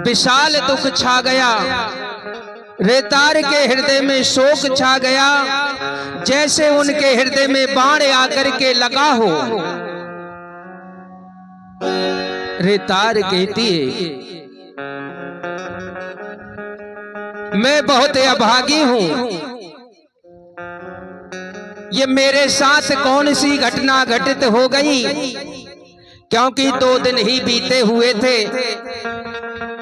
विशाल दुख छा गया, रेतार के हृदय में शोक छा गया, जैसे उनके हृदय में बाण आकर के लगा हो। रेतार कहती है, मैं बहुत अभागी हूं, ये मेरे साथ कौन सी घटना घटित हो गई, क्योंकि 2 दिन ही बीते हुए थे।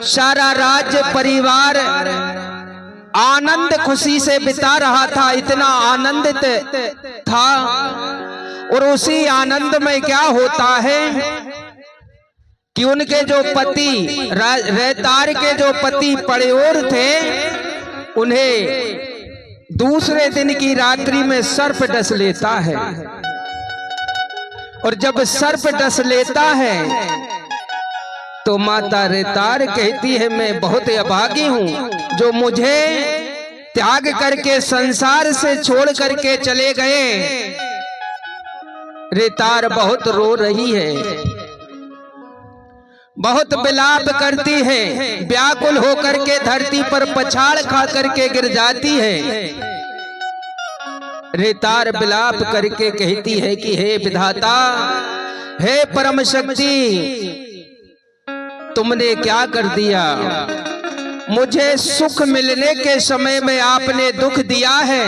सारा राज्य परिवार आनंद खुशी से बिता रहा था, इतना आनंदित था। और उसी आनंद में क्या होता है कि उनके जो पति, रेतार के जो पति पड़योर थे, उन्हें दूसरे दिन की रात्रि में सर्प डस लेता है। और जब सर्प डस लेता है तो माता रेतार कहती है, मैं बहुत अभागी हूं जो मुझे त्याग करके संसार से छोड़ करके चले गए। रेतार बहुत रो रही है, बहुत विलाप करती है, व्याकुल होकर के धरती पर पछाड़ खा करके गिर जाती है। रेतार विलाप करके कहती है कि हे विधाता, हे परम शक्ति, तुमने क्या कर दिया, मुझे सुख मिलने के समय में आपने दुख दिया है,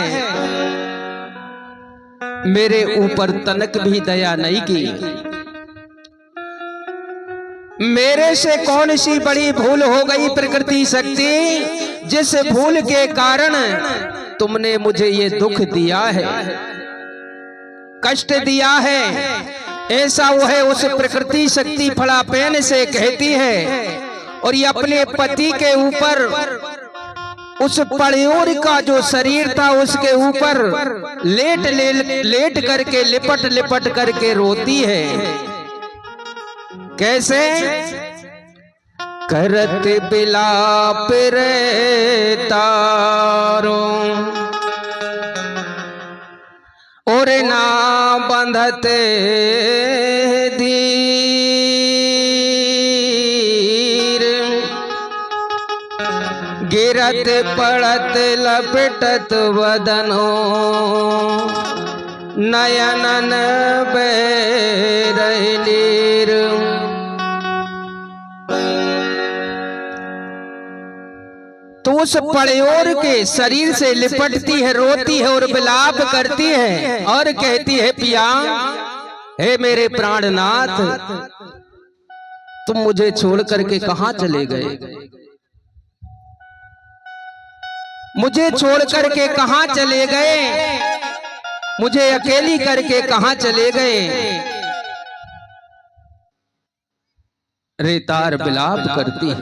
मेरे ऊपर तनक भी दया नहीं की। मेरे से कौन सी बड़ी भूल हो गई प्रकृति शक्ति, जिस भूल के कारण तुमने मुझे ये दुख दिया है, कष्ट दिया है। ऐसा वो है उस प्रकृति शक्ति फड़ापेन से कहती है। और ये अपने पति के ऊपर, उस पड़योर का जो शरीर था उसके ऊपर लेट करके लिपट लिपट करके रोती है। कैसे? करत बिलाप रे तारो, और ना बंधते धीर, गिरत पड़त लपटत वदनो, नयनन बैरनीर। तो उस पड़योर के शरीर से लिपटती है, रोती है और विलाप करती है और कहती है, पिया, हे मेरे प्राणनाथ, तुम मुझे छोड़ करके कहां चले गए, मुझे छोड़ करके कहां चले गए, मुझे अकेली करके कहां चले गए। रेतार विलाप करती है,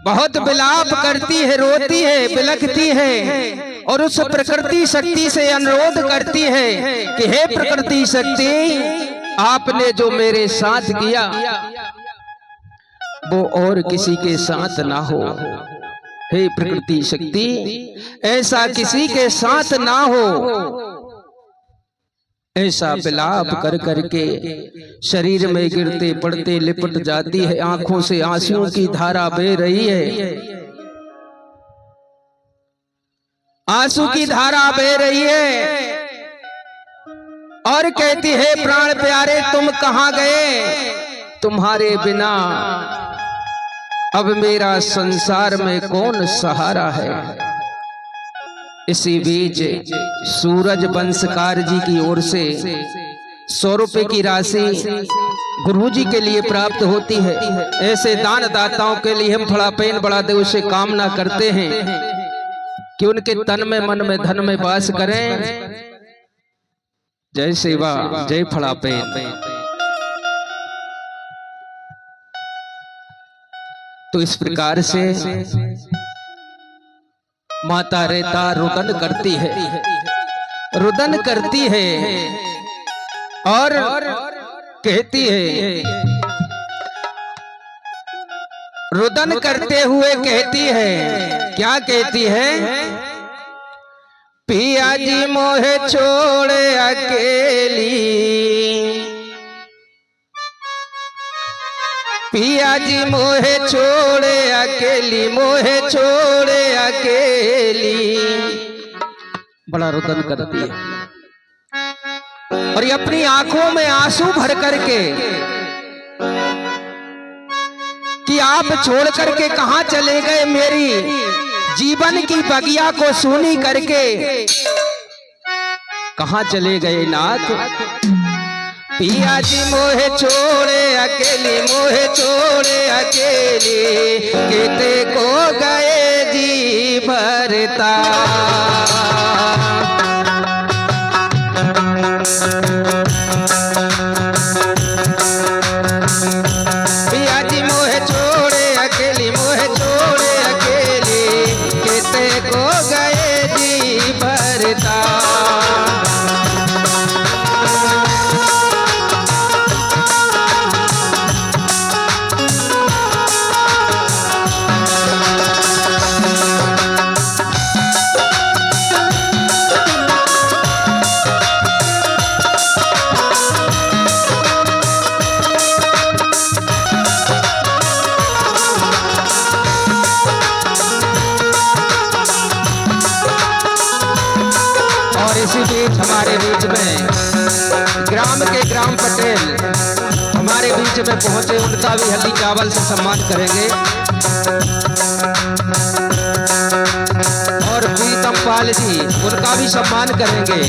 बहुत विलाप करती है, रोती है, बिलखती है और उस प्रकृति शक्ति से अनुरोध करती है कि हे प्रकृति शक्ति, आपने जो मेरे साथ किया वो और किसी के साथ ना हो। हे प्रकृति शक्ति, ऐसा किसी के साथ ना हो। ऐसा विलाप कर करके शरीर में गिरते पड़ते लिपट जाती है, आंखों से आंसुओं की धारा बह रही है, आंसू की धारा बह रही है और कहती है, प्राण प्यारे तुम कहां गए, तुम्हारे बिना अब मेरा संसार में कौन सहारा है। इसी बीच सूरज वंशकार जी की ओर से 100 रुपए की राशि गुरुजी के लिए प्राप्त होती है। ऐसे दान दाताओं के लिए हम फड़ापेन बड़ा देव से कामना करते हैं कि उनके तन में मन में धन में वास करें। जय सेवा, जय फड़ापेन। तो इस प्रकार से माता रेतार रुदन करती है, रुदन करती है और कहती है, रुदन करते हुए कहती है, क्या कहती है, पिया जी मोहे छोड़े अकेली, पिया जी मोहे छोड़े अकेली, मोहे छोड़े अकेली। बड़ा रुदन करती है और ये अपनी आंखों में आंसू भर करके कि आप छोड़ करके कहां चले गए, मेरी जीवन की बगिया को सूनी करके कहां चले गए नाथ। पिया जी मोहे छोड़े अकेली, मोहे छोड़े अकेली, केते को गए जी भरता। पिया जी मोहे छोड़े अकेली, मोहे छोड़े अकेली, केते को गए जी भरता। इसी बीच हमारे बीच में ग्राम के ग्राम पटेल हमारे बीच में पहुंचे, उनका भी हल्दी चावल से सम्मान करेंगे। और प्रीतम पाल जी, उनका भी सम्मान करेंगे।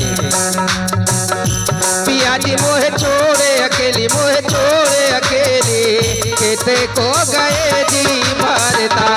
पिया जी मोहे छोड़े अकेली, मोहे छोड़े अकेली, केते को गए जी भरता।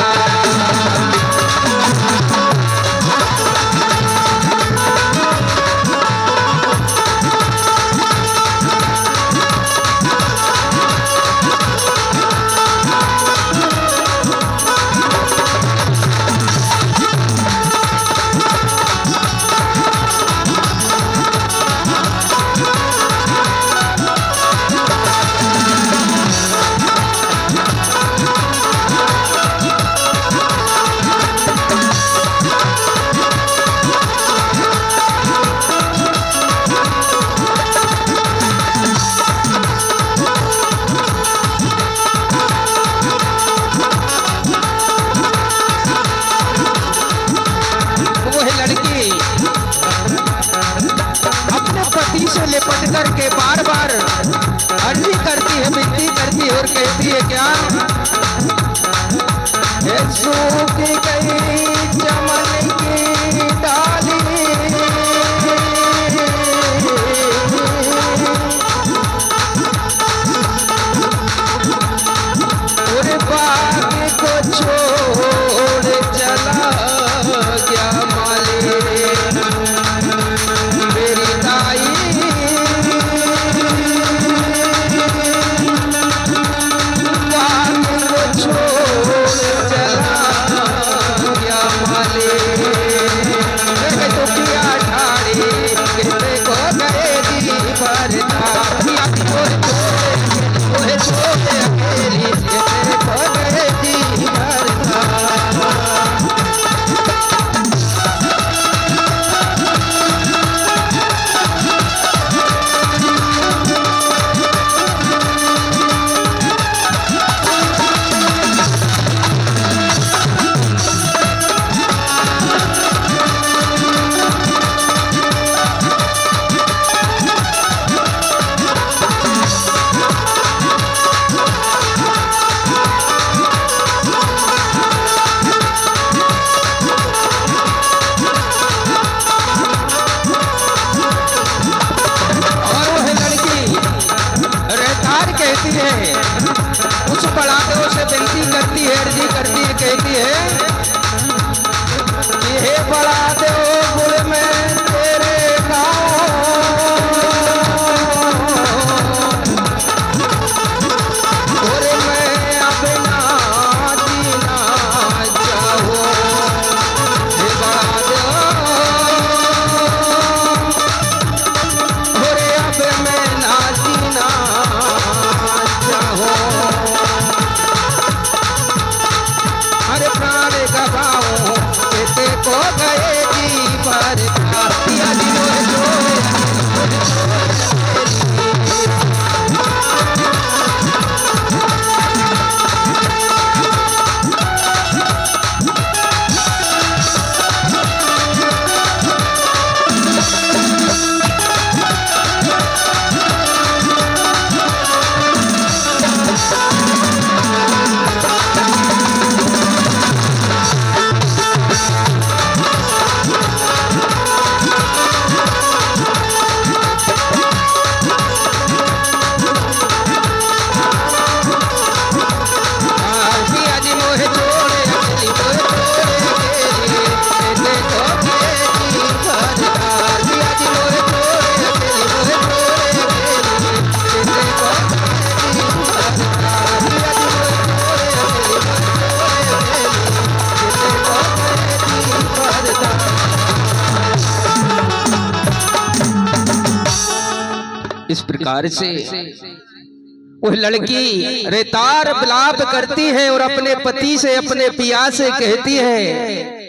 से लिपट करके बार बार अर्जी करती है, विनती करती है और कहती है क्या, सूख गई चमन की डाली, और बाग को छोड़ चला गया माली। मेरी दाई बाग को छोड़ चला प्रकार से वह लड़की रेतार विलाप करती है और अपने पति से, अपने पिया से कहती है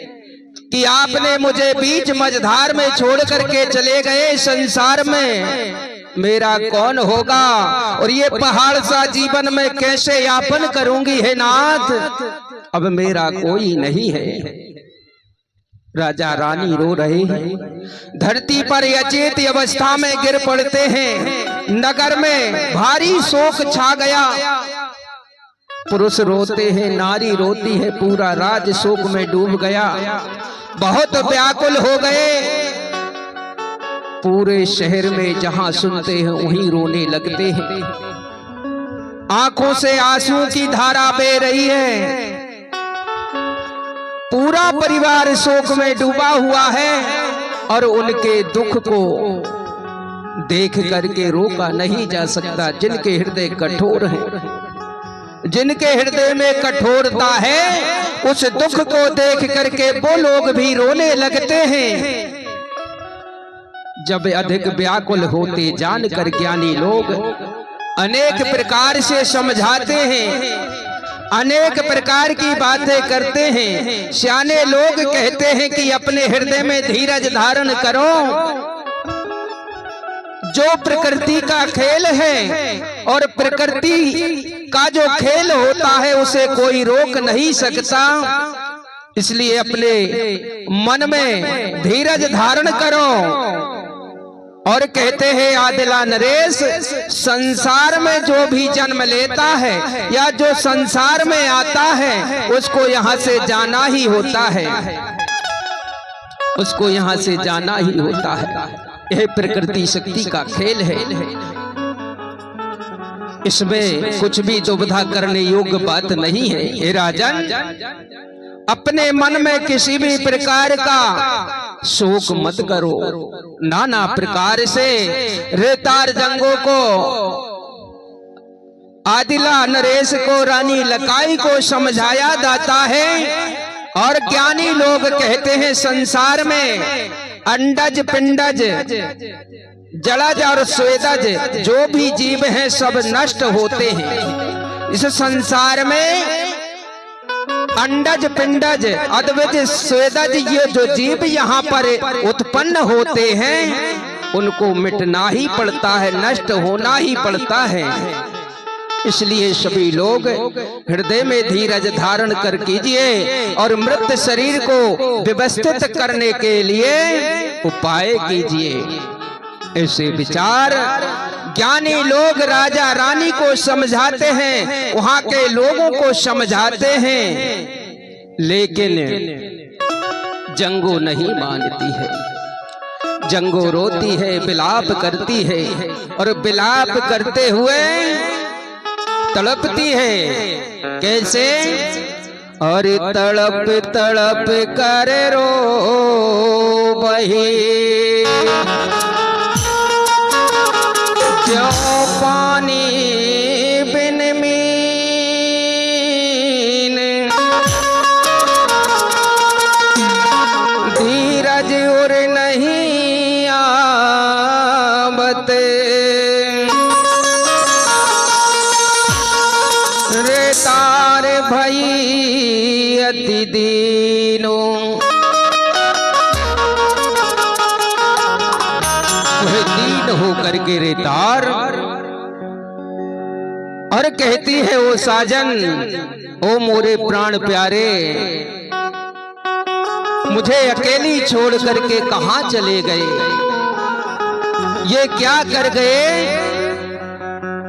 कि आपने मुझे बीच मझधार में छोड़ करके चले गए, संसार में मेरा कौन होगा और ये पहाड़ सा जीवन में कैसे यापन करूंगी है नाथ, अब मेरा कोई नहीं है। राजा रानी रो रहे हैं, धरती पर अचेत अवस्था में गिर पड़ते हैं। नगर में भारी शोक छा गया। पुरुष रोते हैं, नारी रोती है, पूरा राज शोक में डूब गया। बहुत व्याकुल हो गए। पूरे शहर में जहां सुनते हैं वहीं रोने लगते हैं। आंखों से आंसू की धारा बह रही है। पूरा परिवार शोक में डूबा हुआ है और उनके दुख को देख करके रोका नहीं जा सकता। जिनके हृदय कठोर हैं, जिनके हृदय में कठोरता है, उस दुख को देख करके वो लोग भी रोने लगते हैं। जब अधिक व्याकुल होते जानकर ज्ञानी लोग अनेक प्रकार से समझाते हैं, अनेक प्रकार की बातें करते हैं। सियाने लोग कहते हैं कि अपने हृदय में धीरज धारण करो। जो प्रकृति का खेल है और प्रकृति का जो खेल होता है उसे कोई रोक नहीं सकता। इसलिए अपने मन में धीरज धारण करो। और कहते हैं आदिला नरेश, संसार में जो भी जन्म लेता है या जो संसार में आता है उसको यहाँ से जाना ही होता है, उसको यहाँ से जाना ही होता है। यह प्रकृति शक्ति का खेल है। इसमें कुछ भी दुविधा करने योग्य बात नहीं है। हे राजन, अपने मन में किसी भी प्रकार का शोक मत करो। नाना प्रकार से रेतार जंगों को, आदिला नरेश को, रानी लकाई को समझाया जाता है। और ज्ञानी लोग कहते हैं संसार में अंडज, पिंडज, जलज और स्वेदज जो भी जीव हैं सब नष्ट होते हैं। इस संसार में अंडज, पिंडज, अद्वैत, स्वेदज, ये जो जीव यहाँ पर उत्पन्न होते हैं उनको मिटना ही पड़ता है, नष्ट होना ही पड़ता है। इसलिए सभी लोग हृदय में धीरज धारण कर कीजिए और मृत शरीर को व्यवस्थित करने के लिए उपाय कीजिए। ऐसे विचार ज्ञानी लोग राजा रानी को समझाते हैं, वहां के लोगों को समझाते हैं, लेकिन जंगो नहीं मानती है। जंगो रोती है, विलाप करती है और विलाप करते हुए तड़पती है। कैसे? और तड़प तड़प कर रो बही, जो पानी बिन मीन, धीरज और नहीं आवत, रेतार भई अति दीनो। दीन हो करके रेतार और कहती है ओ साजन, ओ मोरे प्राण प्यारे, मुझे अकेली छोड़ करके कहां चले गए? ये क्या कर गए?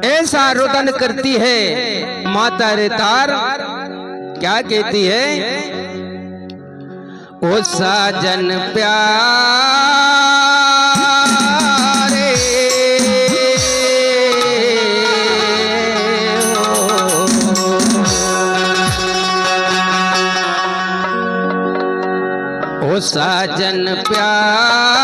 ऐसा रुदन करती है माता रेतार। क्या कहती है? ओ साजन प्यारे, ओ साजन प्यारे,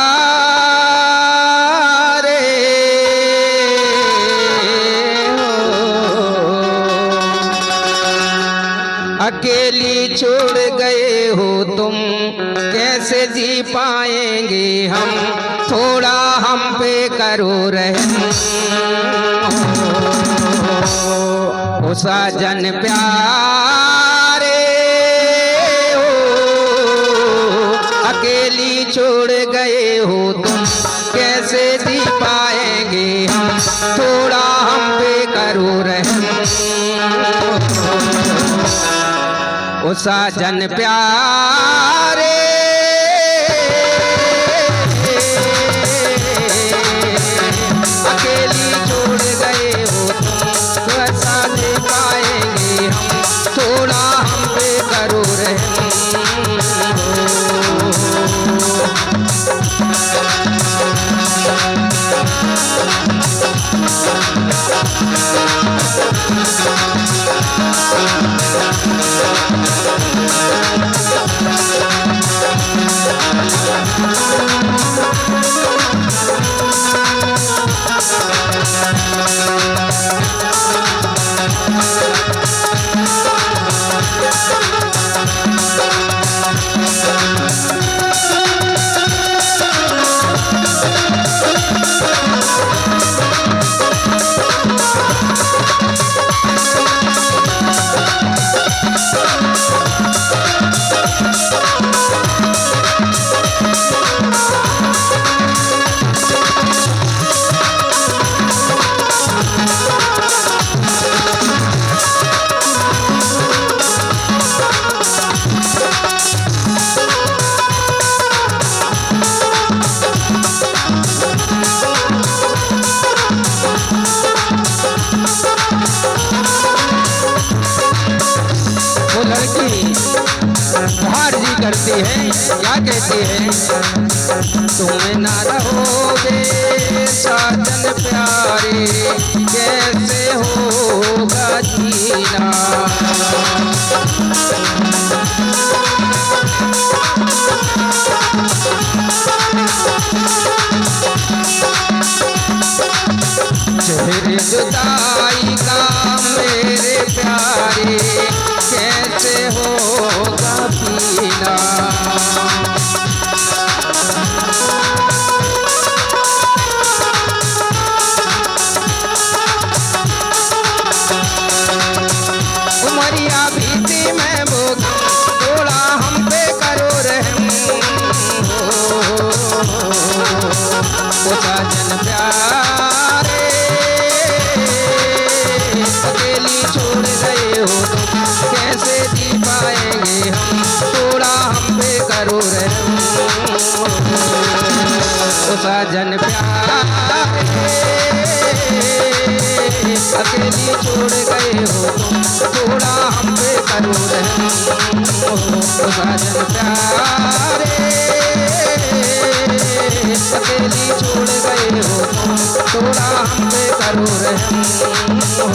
अकेली छोड़ गए हो तुम, कैसे जी पाएंगे हम? थोड़ा हम पे करो रहम। ओ साजन प्यारे हो, अकेली छोड़ गए हो तुम, कैसे जी पाएंगे हम, थोड़ा हम पे करो रहम। ओ साजन प्यारे अकेली छोड़ गए हो तुम, कैसा दे पाएंगे हम, थोड़ा हम पे करो रहम। वो लड़की बाहर जी करती है, क्या कहती है, तुम ना रहोगे साजन प्यारे, कैसे होगा जीना। चेहरे जुदाई का मेरे प्यारे, कैसे होगा पीना। उमरिया बीती मैं वो, थोड़ा हम पे करो रहम। ओ साजन प्यारे अकेली छोड़ गए हो तुम, कैसे जी पाएंगे हम, थोड़ा हम पे करो रहम। ओ साजन प्यारे अकेली छोड़ गए हो तुम, थोड़ा हम पे करो रहम। ओ साजन प्यारे अकेली छोड़ गए हो तुम, थोड़ा हम पे करो रहम। ओ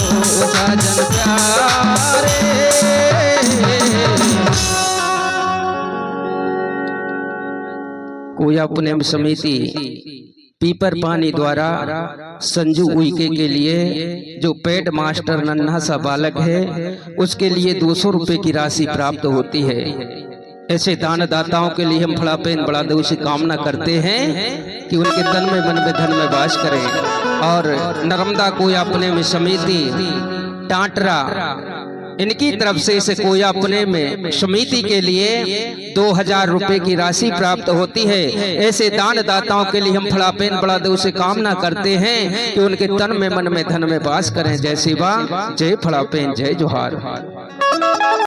साजन प्यारे। कोया पुण्य समिति पीपर पानी द्वारा संजू उइके के लिए, जो पेड मास्टर नन्हा सा बालक है, उसके लिए 200 रुपए की राशि प्राप्त होती है। ऐसे दान दाताओं के लिए हम बड़ा पेन बड़ा देव से कामना करते हैं कि उनके तन में मन में धन में वास करें। और नर्मदा कोया पुण्य समिति टाटरा, इनकी तरफ से इस कोया पुणे में समिति के लिए 2000 रुपए की राशि प्राप्त होती है। ऐसे दान दाताओं के लिए हम बड़ा पेन बड़ा देव से कामना करते हैं कि उनके तन में मन में धन में वास करें। जय शिवा, जय फड़ा पेन, जय जोहार।